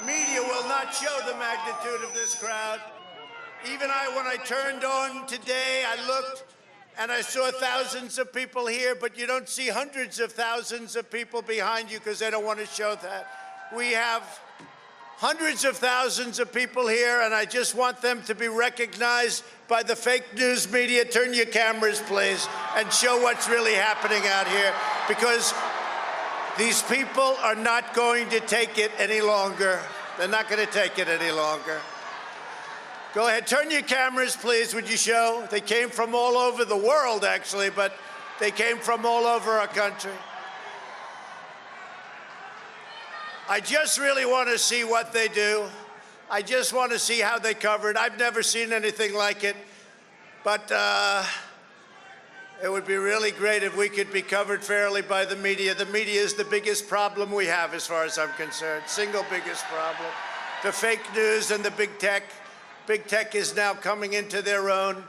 Media will not show the magnitude of this crowd. Even when I turned on today, I looked and I saw thousands of people here, but you don't see hundreds of thousands of people behind you because they don't want to show that. We have hundreds of thousands of people here, and I just want them to be recognized by the fake news media. Turn your cameras, please, and show what's really happening out here, because these people are not going to take it any longer. They're not going to take it any longer. Go ahead, turn your cameras, please, would you show? They came from all over the world, actually, but they came from all over our country. I just really want to see what they do. I just want to see how they cover it. I've never seen anything like it, but it would be really great if we could be covered fairly by the media. The media is the biggest problem we have, as far as I'm concerned. Single biggest problem. The fake news and the big tech. Big tech is now coming into their own.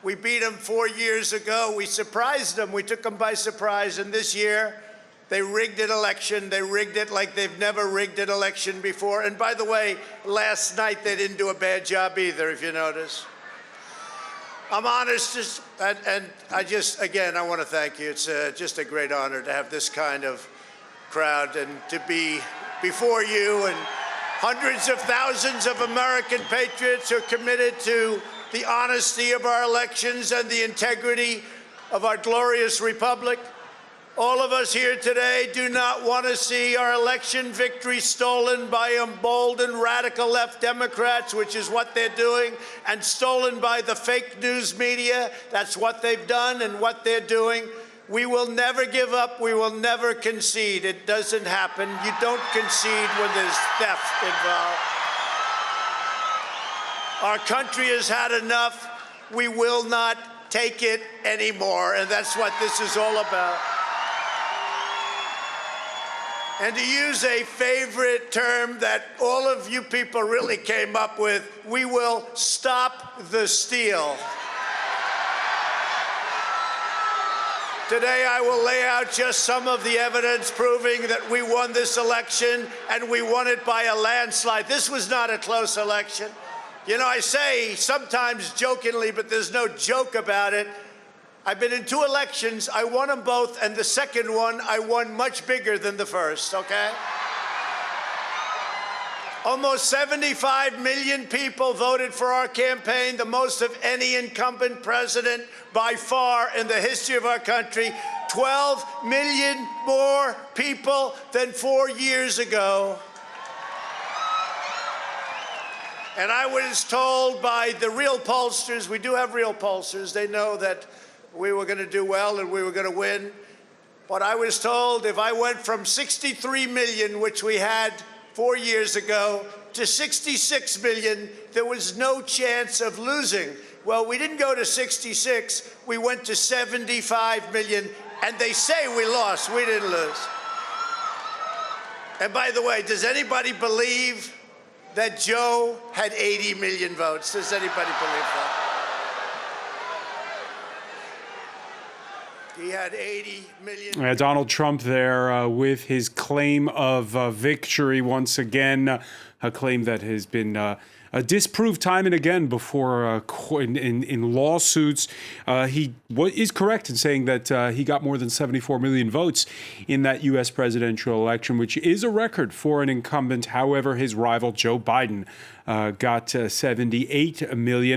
We beat them 4 years ago. We surprised them. We took them by surprise. And this year, they rigged an election. They rigged it like they've never rigged an election before. And by the way, last night, they didn't do a bad job either, if you notice. I'm honest, and again, I want to thank you. It's just a great honor to have this kind of crowd and to be before you and hundreds of thousands of American patriots who are committed to the honesty of our elections and the integrity of our glorious republic. All of us here today do not want to see our election victory stolen by emboldened radical left Democrats, which is what they're doing, and stolen by the fake news media. That's what they've done and what they're doing. We will never give up. We will never concede. It doesn't happen. You don't concede when there's theft involved. Our country has had enough. We will not take it anymore, and that's what this is all about. And to use a favorite term that all of you people really came up with, we will stop the steal. Today, I will lay out just some of the evidence proving that we won this election, and we won it by a landslide. This was not a close election. You know, I say sometimes jokingly, but there's no joke about it. I've been in 2 elections. I won them both, and the second one, I won much bigger than the first, okay? Almost 75 million people voted for our campaign, the most of any incumbent president by far in the history of our country. 12 million more people than 4 years ago. And I was told by the real pollsters, we do have real pollsters, they know that we were going to do well and we were going to win. But I was told if I went from 63 million, which we had 4 years ago, to 66 million, there was no chance of losing. Well, we didn't go to 66, we went to 75 million, and they say we lost, we didn't lose. And by the way, does anybody believe that Joe had 80 million votes? Does anybody believe that? He had 80 million. Donald Trump there with his claim of victory once again, a claim that has been disproved time and again before in lawsuits. He is correct in saying that he got more than 74 million votes in that U.S. presidential election, which is a record for an incumbent. However, his rival Joe Biden got 78 million.